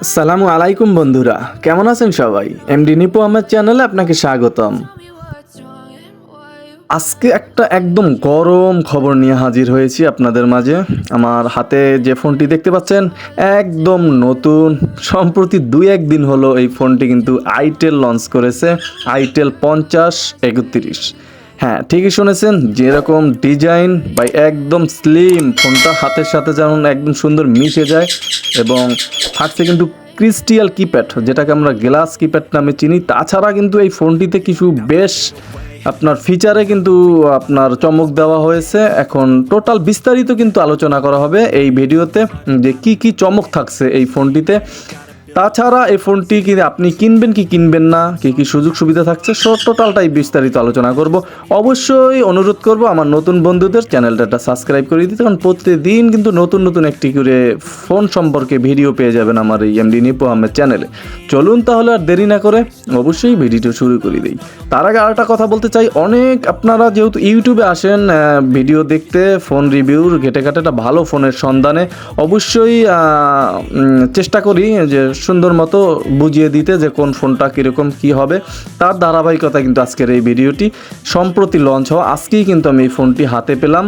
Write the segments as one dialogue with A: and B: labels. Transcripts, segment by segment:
A: আসসালামু আলাইকুম বন্ধুরা, কেমন আছেন সবাই? mdnipuAhmed চ্যানেলে আপনাকে স্বাগতম। আজকে একটা একদম গরম খবর নিয়ে হাজির হয়েছি আপনাদের মাঝে। আমার হাতে যে ফোনটি দেখতে পাচ্ছেন একদম নতুন, সম্প্রতি 2-1 দিন হলো এই ফোনটি কিন্তু আইটেল লঞ্চ করেছে, আইটেল 5031। হ্যাঁ, ঠিকই শুনেছেন, যেরকম ডিজাইন বা একদম স্লিম, ফোনটা হাতের সাথে যেমন একদম সুন্দর মিশে যায় এবং থাকছে কিন্তু ক্রিস্টাল কিপ্যাড, যেটাকে আমরা গ্লাস কিপ্যাড নামে চিনি। তাছাড়া কিন্তু এই ফোনটিতে কিছু বেশ আপনার ফিচারে কিন্তু আপনার চমক দেওয়া হয়েছে। এখন টোটাল বিস্তারিত কিন্তু আলোচনা করা হবে এই ভিডিওতে, যে কি কি চমক থাকছে এই ফোনটিতে। তাছাড়া এই ফোনটি কি আপনি কিনবেন কি কিনবেন না, কী কী সুযোগ সুবিধা থাকছে, টোটালটাই বিস্তারিত আলোচনা করব। অবশ্যই অনুরোধ করব আমার নতুন বন্ধুদের চ্যানেলটা সাবস্ক্রাইব করে দিতে, কারণ প্রতিদিন কিন্তু নতুন নতুন একটি করে ফোন সম্পর্কে ভিডিও পেয়ে যাবেন আমার এই mdnipuAhmed চ্যানেলে। চলুন তাহলে আর দেরি না করে অবশ্যই ভিডিওটা শুরু করে দিই। তার আগে আরেকটা কথা বলতে চাই, অনেক আপনারা যেহেতু ইউটিউবে আসেন ভিডিও দেখতে, ফোন রিভিউর ঘেটে ঘাটে একটা ভালো ফোনের সন্ধানে, অবশ্যই চেষ্টা করি যে সুন্দর মতো বুঝিয়ে দিতে যে কোন ফোনটা কীরকম কী হবে। তার ধারাবাহিকতা কিন্তু আজকের এই ভিডিওটি, সম্প্রতি লঞ্চ হওয়া আজকেই কিন্তু আমি এই ফোনটি হাতে পেলাম,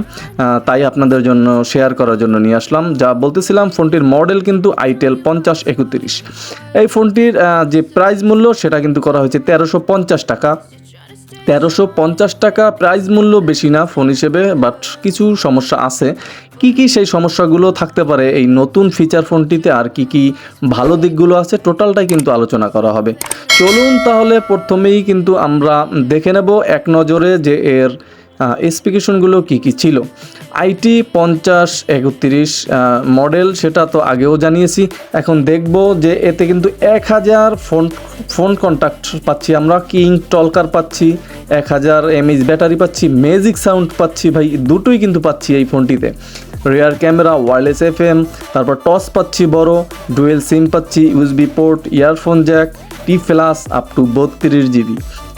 A: তাই আপনাদের জন্য শেয়ার করার জন্য নিয়ে আসলাম। যা বলতেছিলাম, ফোনটির মডেল কিন্তু আইটেল 5031। এই ফোনটির যে প্রাইস মূল্য সেটা কিন্তু করা হয়েছে 1350 টাকা। 1350 টাকা প্রাইস মূল্য বেশি না ফোন হিসেবে, বাট কিছু সমস্যা আছে। কি কি সেই সমস্যাগুলো থাকতে পারে এই নতুন ফিচার ফোনটিতে, আর কি কি ভালো দিকগুলো আছে, টোটালটাই কিন্তু আলোচনা করা হবে। চলুন তাহলে প্রথমেই কিন্তু আমরা দেখে নেব এক নজরে যে এর স্পেসিফিকেশনগুলো কী কী ছিল। আইটি 5031 মডেল, সেটা তো আগেও জানিয়েছি। এখন দেখব যে এতে কিন্তু 1000 ফোন কন্ট্যাক্ট পাচ্ছি আমরা, কিং টলকার পাচ্ছি, 1000 mAh ব্যাটারি পাচ্ছি, ম্যাজিক সাউন্ড পাচ্ছি, ভাই দুটোই কিন্তু পাচ্ছি এই ফোনটিতে। রিয়ার ক্যামেরা, ওয়্যারলেস FM, তারপর টস পাচ্ছি বড়, ডুয়েল সিম পাচ্ছি, USB port, earphone Jack, T plus up to 32GB।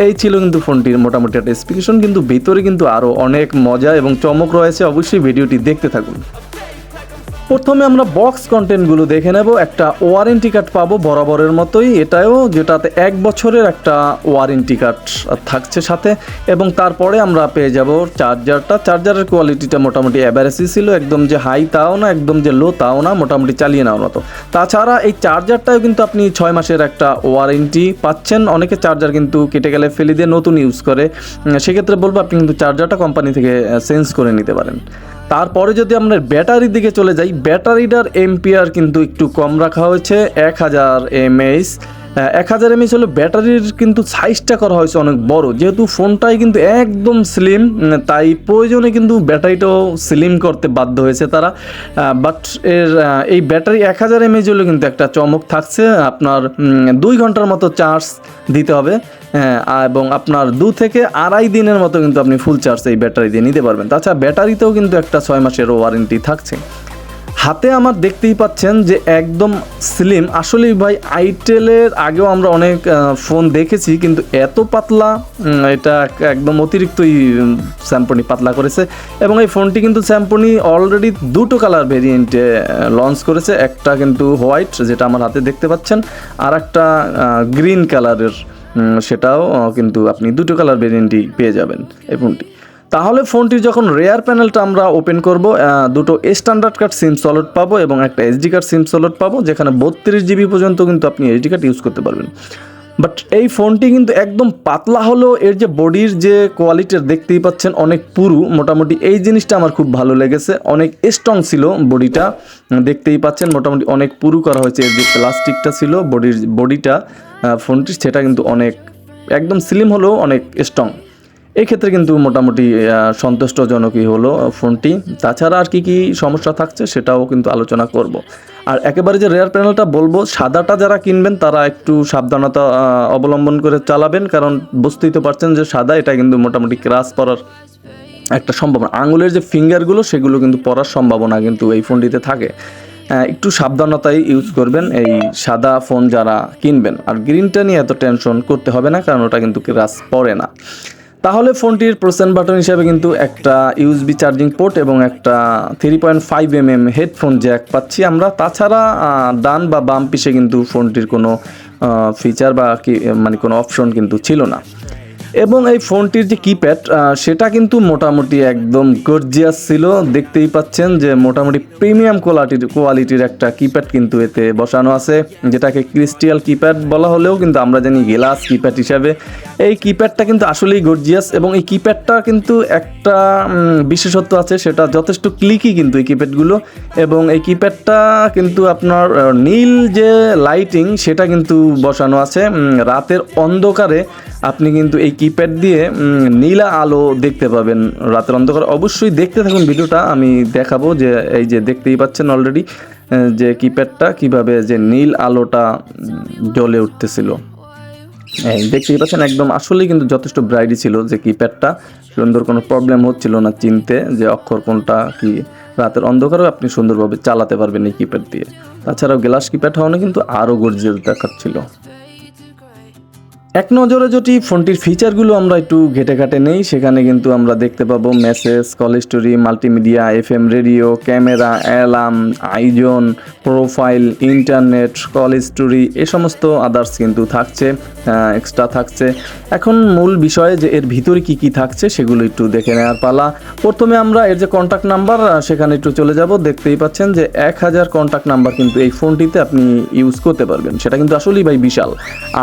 A: এই ছিল কিন্তু ফোনটির মোটামুটি একটা স্পেসিফিকেশন, কিন্তু ভিতরে কিন্তু আরও অনেক মজা এবং চমক রয়েছে। অবশ্যই ভিডিওটি দেখতে থাকুন। প্রথমে আমরা বক্স কন্টেন্টগুলো দেখে নেব। একটা ওয়ারেন্টি কার্ড পাবো বরাবরের মতোই, এটাও যেটাতে 1 বছরের একটা ওয়ারেন্টি কার্ড থাকছে সাথে, এবং তারপরে আমরা পেয়ে যাব চার্জারটা। চার্জারের কোয়ালিটিটা মোটামুটি অ্যাভারেজই ছিল, একদম যে হাই তাও না, একদম যে লো তাও না, মোটামুটি চালিয়ে নেওয়ার মতো। তাছাড়া এই চার্জারটাও কিন্তু আপনি 6 মাসের একটা ওয়ারেন্টি পাচ্ছেন। অনেকে চার্জার কিন্তু কেটে গেলে ফেলে দিয়ে নতুন ইউজ করে, সেক্ষেত্রে বলবো আপনি কিন্তু চার্জারটা কোম্পানি থেকে চেঞ্জ করে নিতে পারেন। তারপরে যদি আমরা ব্যাটারির দিকে চলে যাই, ব্যাটারিটার এম্পিয়ার কিন্তু একটু কম রাখা হয়েছে, 1000 mAh। 1000 mAh হলো ব্যাটারির, কিন্তু সাইজটা করা হয়েছে অনেক বড়, যেহেতু ফোনটাই কিন্তু একদম স্লিম, তাই প্রয়োজনে কিন্তু ব্যাটারিটাও স্লিম করতে বাধ্য হয়েছে তারা। বাট এই ব্যাটারি 1000 mAh হলে কিন্তু একটা চমক থাকছে, আপনার 2 ঘন্টার মতো চার্জ দিতে হবে, এবং আপনার 2 থেকে আড়াই দিনের মতো কিন্তু আপনি ফুল চার্জ এই ব্যাটারি দিয়ে নিতে পারবেন। তাছাড়া ব্যাটারিতেও কিন্তু একটা 6 মাসের ওয়ারেন্টি থাকছে। হাতে আমার দেখতেই পাচ্ছেন যে একদম স্লিম। আসলেই ভাই, আইটেলের আগেও আমরা অনেক ফোন দেখেছি, কিন্তু এত পাতলা, এটা একদম অতিরিক্তই স্যামসনি পাতলা করেছে। এবং এই ফোনটি কিন্তু স্যামসনি অলরেডি 2টো কালার ভেরিয়েন্টে লঞ্চ করেছে, একটা কিন্তু হোয়াইট যেটা আমার হাতে দেখতে পাচ্ছেন, আর একটা গ্রিন কালারের, সেটাও কিন্তু আপনি 2টো কালার ভেরিয়েন্টই পেয়ে যাবেন এই ফোনটি। তাহলে ফোনটির যখন রেয়ার প্যানেলটা আমরা ওপেন করব, দুটো স্ট্যান্ডার্ড কার্ড সিম স্লট পাবো এবং একটা এসডি কার্ড সিম স্লট পাবো, যেখানে 32GB পর্যন্ত কিন্তু আপনি এসডি কার্ড ইউজ করতে পারবেন। বাট এই ফোনটি কিন্তু একদম পাতলা হলো, এর যে বডির যে কোয়ালিটির দেখতেই পাচ্ছেন অনেক পুরু, মোটামুটি এই জিনিসটা আমার খুব ভালো লেগেছে। অনেক স্ট্রং ছিল বডিটা, দেখতেই পাচ্ছেন মোটামুটি অনেক পুরু করা হয়েছে। এর যে প্লাস্টিকটা ছিল বডিটা ফোনটির, সেটা কিন্তু অনেক একদম স্লিম হলেও অনেক স্ট্রং। এই ক্ষেত্রে কিন্তু মোটামুটি সন্তুষ্টজনকই হলো ফোনটি। তাছাড়া আর কি কি সমস্যা থাকছে সেটাও কিন্তু আলোচনা করব। আর একেবারে যে রেয়ার প্যানেলটা বলবো, সাদাটা যারা কিনবেন তারা একটু সাবধানতা অবলম্বন করে চালাবেন, কারণ বুঝতেই তো পারছেন যে সাদা, এটা কিন্তু মোটামুটি ক্রাশ পড়ার একটা সম্ভাবনা, আঙুলের যে ফিঙ্গারগুলো সেগুলো কিন্তু পড়ার সম্ভাবনা কিন্তু এই ফোনটিতে থাকে। একটু সাবধানতায় ইউজ করবেন এই সাদা ফোন যারা কিনবেন। আর গ্রিনটা নিয়ে এত টেনশন করতে হবে না, কারণ ওটা কিন্তু ক্রাশ পড়ে না। তাহলে ফোনটির প্রসেন বাটন হিসাবে কিন্তু একটা ইউএসবি চার্জিং পোর্ট এবং একটা 3.5 mm হেডফোন জ্যাক পাচ্ছি আমরা। তাছাড়া ডান বা বাম পিছে কিন্তু ফোনটির কোনো ফিচার বা মানে কোনো অপশন কিন্তু ছিল না। এবং এই ফোনটির যে কিপ্যাড সেটা কিন্তু মোটামুটি একদম গর্জিয়াস ছিল। দেখতেই পাচ্ছেন যে মোটামুটি প্রিমিয়াম কোয়ালিটির একটা কিপ্যাড কিন্তু এতে বসানো আছে, যেটাকে ক্রিস্টাল কিপ্যাড বলা হলেও কিন্তু আমরা জানি গ্লাস কিপ্যাড হিসাবে। এই কিপ্যাডটা কিন্তু আসলেই গর্জিয়াস এবং এই কিপ্যাডটা কিন্তু একটা বিশেষত্ব আছে, সেটা যথেষ্ট ক্লিকি কিন্তু এই কিপ্যাডগুলো। এবং এই কিপ্যাডটা কিন্তু আপনার নীল যে লাইটিং সেটা কিন্তু বসানো আছে। রাতের অন্ধকারে আপনি কিন্তু এই কিপ্যাড দিয়ে নীলা আলো দেখতে পাবেন রাতের অন্ধকারে। অবশ্যই দেখতে থাকুন ভিডিওটা, আমি দেখাবো যে এই যে দেখতেই পাচ্ছেন অলরেডি যে কিপ্যাডটা কিভাবে যে নীল আলোটা জ্বলে উঠতেছিল। দেখতেই পাচ্ছেন একদম আসলেই কিন্তু যথেষ্ট ব্রাইটই ছিল যে কিপ্যাডটা, সুন্দর কোনো প্রবলেম হচ্ছিল না চিনতে যে অক্ষর কোনটা কি। রাতের অন্ধকারেও আপনি সুন্দরভাবে চালাতে পারবেন এই কিপ্যাড দিয়ে। তাছাড়াও গ্লাস কিপ্যাড হওয়ানো কিন্তু আরও গর্জিয়াস দেখাচ্ছিল। এক নজরে যদি ফোনটির ফিচারগুলো আমরা একটু ঘেটে নেই, সেখানে কিন্তু আমরা দেখতে পাবো message, call story, multimedia, FM radio, camera, alarm, আইজন, প্রোফাইল, ইন্টারনেট, কল স্টোরি, এ সমস্ত আদার্স কিন্তু থাকছে, এক্সট্রা থাকছে। এখন মূল বিষয়ে যে এর ভিতরে কি থাকছে সেগুলো একটু দেখে নেওয়ার পালা। প্রথমে আমরা এর যে কন্ট্যাক্ট নাম্বার সেখানে একটু চলে যাব। দেখতেই পাচ্ছেন যে 1000 কন্ট্যাক্ট নাম্বার কিন্তু এই ফোনটিতে আপনি ইউজ করতে পারবেন, সেটা কিন্তু আসলেই ভাই বিশাল।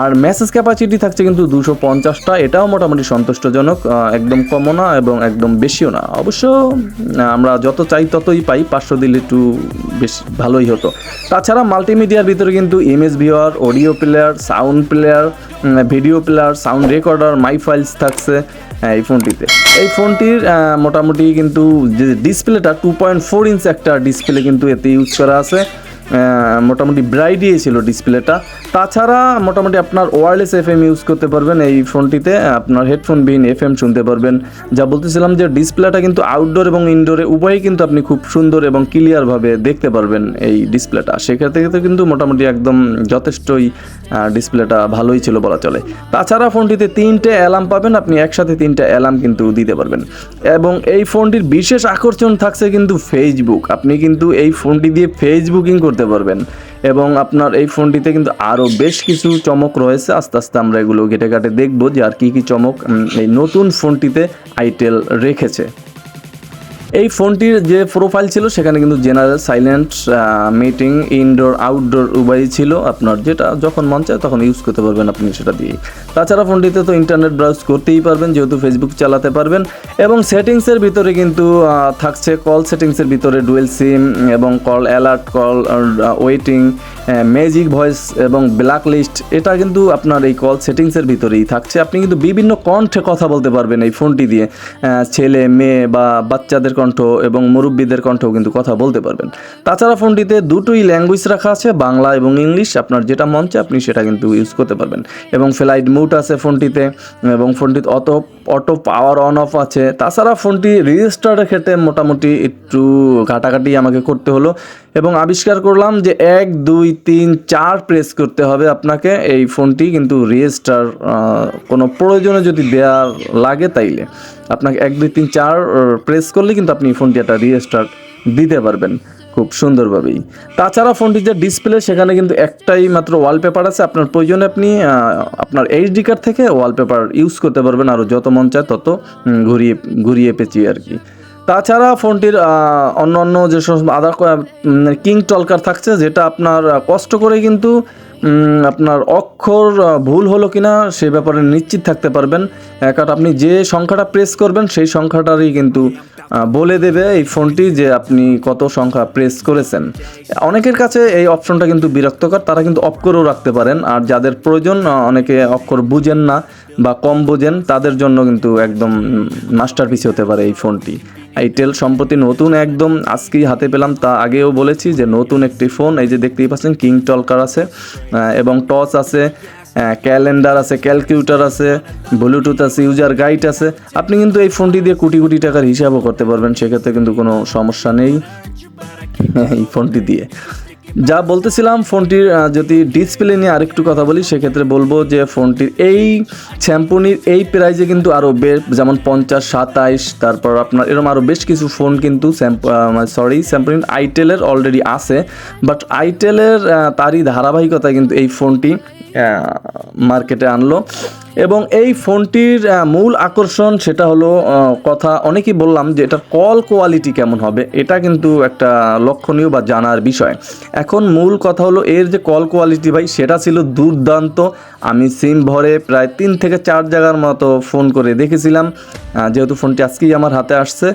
A: আর মেসেজ ক্যাপাসিটি থাকছে কিন্তু 250টা, এটাও মোটামুটি সন্তুষ্টজনক, একদম কমও না এবং একদম বেশিও না। অবশ্য আমরা যত চাই ততই পাই, 500 দিলে একটু বেশ ভালোই হতো। তাছাড়া মাল্টিমিডিয়ার ভিতরে কিন্তু image viewer, audio player, sound player, video player, sound recorder, মাই ফাইলস থাকছে এই ফোনটিতে। এই ফোনটির মোটামুটি কিন্তু যে ডিসপ্লেটা 2.4 ইঞ্চ একটা ডিসপ্লে কিন্তু এতে ইউজ করা আছে, মোটামুটি ব্রাইটই ছিল ডিসপ্লেটা। তাছাড়া মোটামুটি আপনার ওয়্যারলেস FM ইউজ করতে পারবেন এই ফোনটিতে, আপনার হেডফোন বিহীন FM শুনতে পারবেন। যা বলতেছিলাম যে ডিসপ্লেটা কিন্তু আউটডোর এবং ইনডোরে উভয়ই কিন্তু আপনি খুব সুন্দর এবং ক্লিয়ারভাবে দেখতে পারবেন এই ডিসপ্লেটা। সেক্ষেত্রে কিন্তু মোটামুটি একদম যথেষ্টই ডিসপ্লেটা ভালোই ছিল বলা চলে। তাছাড়া ফোনটিতে 3টে অ্যালার্ম পাবেন, আপনি একসাথে 3টে অ্যালার্ম কিন্তু দিতে পারবেন। এবং এই ফোনটির বিশেষ আকর্ষণ থাকছে কিন্তু ফেসবুক, আপনি কিন্তু এই ফোনটি দিয়ে ফেসবুকিং করতে পারবেন। এবং আপনার এই ফোনটিতে কিন্তু আরও বেশ কিছু চমক রয়েছে, আস্তে আস্তে আমরা এগুলো ঘেটে দেখব যে আর কি চমক এই নতুন ফোনটিতে আইটেল রেখেছে। এই ফোনটির যে প্রোফাইল ছিল সেখানে কিন্তু general, silent, meeting, indoor, outdoor উভয়ই ছিল। আপনার যেটা যখন মন চায় তখন ইউজ করতে পারবেন আপনি সেটা দিয়ে। তাছাড়া ফোনটিতে তো ইন্টারনেট ব্রাউজ করতেই পারবেন যেহেতু ফেসবুক চালাতে পারবেন। এবং সেটিংসের ভিতরে কিন্তু থাকছে কল সেটিংসের ভিতরে ডুয়েল সিম এবং call alert, call waiting, magic voice এবং ব্ল্যাক লিস্ট, এটা কিন্তু আপনার এই কল সেটিংসের ভিতরেই থাকছে। আপনি কিন্তু বিভিন্ন কণ্ঠে কথা বলতে পারবেন এই ফোনটি দিয়ে, ছেলে, মেয়ে বা বাচ্চাদের কণ্ঠ এবং মুরব্বীদের কণ্ঠও কিন্তু কথা বলতে পারবেন। তাছাড়া ফোনটিতে দুটোই ল্যাঙ্গুয়েজ রাখা আছে, বাংলা এবং ইংলিশ, আপনার যেটা মন চায় আপনি সেটা কিন্তু ইউজ করতে পারবেন। এবং ফ্লাইট মুড আছে ফোনটিতে, এবং ফোনটিতে অটো পাওয়ার অন অফ আছে। তাছাড়া ফোনটি রেজিস্টারের ক্ষেত্রে মোটামুটি একটু ঘাটাঘাটি আমাকে করতে হলো এবং আবিষ্কার করলাম যে 1 2 3 4 প্রেস করতে হবে আপনাকে এই ফোনটি কিন্তু রেজিস্টার কোনো প্রয়োজনে যদি দেওয়ার লাগে তাইলে আপনাকে 1 2 3 4 প্রেস করলে কিন্তু আপনি ফোনটি একটা রেজিস্টার দিতে পারবেন খুব সুন্দরভাবেই। তাছাড়া ফোনটির যে ডিসপ্লে সেখানে কিন্তু একটাই মাত্র ওয়ালপেপার আছে, আপনার প্রয়োজনে আপনি আপনার এইচডি কার্ড থেকে ওয়ালপেপার ইউজ করতে পারবেন আরও যত মন চায় তত ঘুরিয়ে পেঁচিয়ে আর কি। তাছাড়া ফোনটির অন্য যে সমস্ত আদার কিং টলকার থাকছে, যেটা আপনার কষ্ট করে কিন্তু আপনার অক্ষর ভুল হলো কিনা সে ব্যাপারে নিশ্চিত থাকতে পারবেন, কারণ আপনি যে সংখ্যাটা প্রেস করবেন সেই সংখ্যাটারই কিন্তু বলে দেবে এই ফোনটি যে আপনি কত সংখ্যা প্রেস করেছেন। অনেকের কাছে এই অপশনটা কিন্তু বিরক্তকর, তারা কিন্তু অফ করেও রাখতে পারেন। আর যাদের প্রয়োজন, অনেকে অক্ষর বুঝেন না বা কম বোঝেন, তাদের জন্য কিন্তু একদম মাস্টারপিস হতে পারে এই ফোনটি। আইটেল সম্প্রতি নতুন একদম আজকেই হাতে পেলাম, তা আগেও বলেছি যে নতুন একটি ফোন। এই যে দেখতেই পাচ্ছেন কিং টলকার আছে এবং টচ আছে, ক্যালেন্ডার আছে, ক্যালকুলেটর আছে, ব্লুটুথ আছে, ইউজার গাইড আছে। আপনি কিন্তু এই ফোনটি দিয়ে কোটি কোটি টাকার হিসাবও করতে পারবেন, সেক্ষেত্রে কিন্তু কোনো সমস্যা নেই এই ফোনটি দিয়ে। যা বলতেছিলাম ফোনটির যদি ডিসপ্লে নিয়ে আরেকটু কথা বলি সেক্ষেত্রে বলবো যে ফোনটির এই স্যামসংয়ের এই প্রাইজে কিন্তু আরও বেশ যেমন 50, 27, তারপর আপনার এরকম আরও বেশ কিছু ফোন কিন্তু স্যামসংয়ের আইটেলের অলরেডি আছে, বাট আইটেলের তারই ধারাবাহিকতায় কিন্তু এই ফোনটি মার্কেটে আনলো। এবং এই ফোনটির মূল আকর্ষণ সেটা হলো কথা অনেকেই বললাম যে এটার কল কোয়ালিটি কেমন হবে, এটা কিন্তু একটা লক্ষণীয় বা জানার বিষয়। এখন মূল কথা হলো এর যে কল কোয়ালিটি ভাই সেটা ছিল দুর্দান্ত। আমি সিম ভরে প্রায় 3 থেকে 4 জায়গার মতো ফোন করে দেখেছিলাম, যেহেতু ফোনটি আজকেই আমার হাতে আসছে।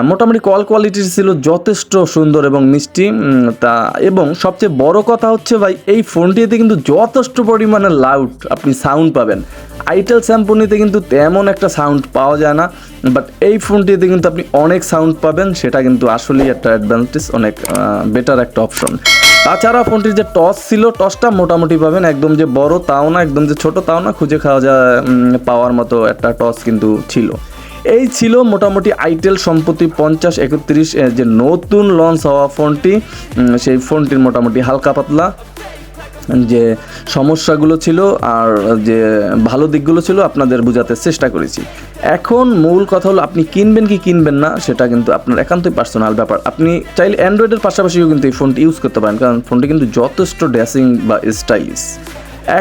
A: মোটামুটি কল কোয়ালিটি ছিল যথেষ্ট সুন্দর এবং মিষ্টি। এবং সবচেয়ে বড় কথা হচ্ছে ভাই এই ফোনটিতে কিন্তু যথেষ্ট পরিমাণে লাউড আপনি সাউন্ড পাবেন। আইটেল স্যামসংতে কিন্তু তেমন একটা সাউন্ড পাওয়া যায় না, বাট এই ফোনটিতে কিন্তু আপনি অনেক সাউন্ড পাবেন, সেটা কিন্তু আসলেই একটা অ্যাডভান্টেজ, অনেক বেটার একটা অপশন। তাছাড়া ফোনটির যে টস ছিল, টসটা মোটামুটি পাবেন, একদম যে বড় তাও না, একদম যে ছোট তাও না, খুঁজে খাওয়া পাওয়ার মতো একটা টস কিন্তু ছিল। এই ছিল মোটামুটি আইটেল সম্প্রতি 5031 যে নতুন লঞ্চ হওয়া ফোনটি, সেই ফোনটির মোটামুটি হালকা পাতলা যে সমস্যাগুলো ছিল আর যে ভালো দিকগুলো ছিল আপনাদের বোঝাতে চেষ্টা করেছি। এখন মূল কথা হলো আপনি কিনবেন কি কিনবেন না সেটা কিন্তু আপনার একান্তই পার্সোনাল ব্যাপার। আপনি চাইলে অ্যান্ড্রয়েডের পাশাপাশিও কিন্তু এই ফোনটি ইউজ করতে পারেন, কারণ ফোনটি কিন্তু যথেষ্ট ড্যাসিং বা স্টাইলিশ।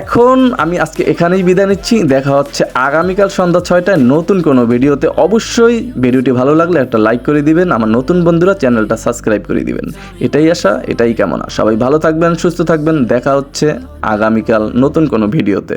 A: এখন আমি আজকে এখানেই বিদায় নিচ্ছি, দেখা হচ্ছে আগামীকাল সন্ধ্যা 6টায় নতুন কোনো ভিডিওতে। অবশ্যই ভিডিওটি ভালো লাগলে একটা লাইক করে দিবেন, আমার নতুন বন্ধুরা চ্যানেলটা সাবস্ক্রাইব করে দিবেন। এটাই আশা, এটাই কামনা। সবাই ভালো থাকবেন, সুস্থ থাকবেন, দেখা হচ্ছে আগামীকাল নতুন কোনো ভিডিওতে।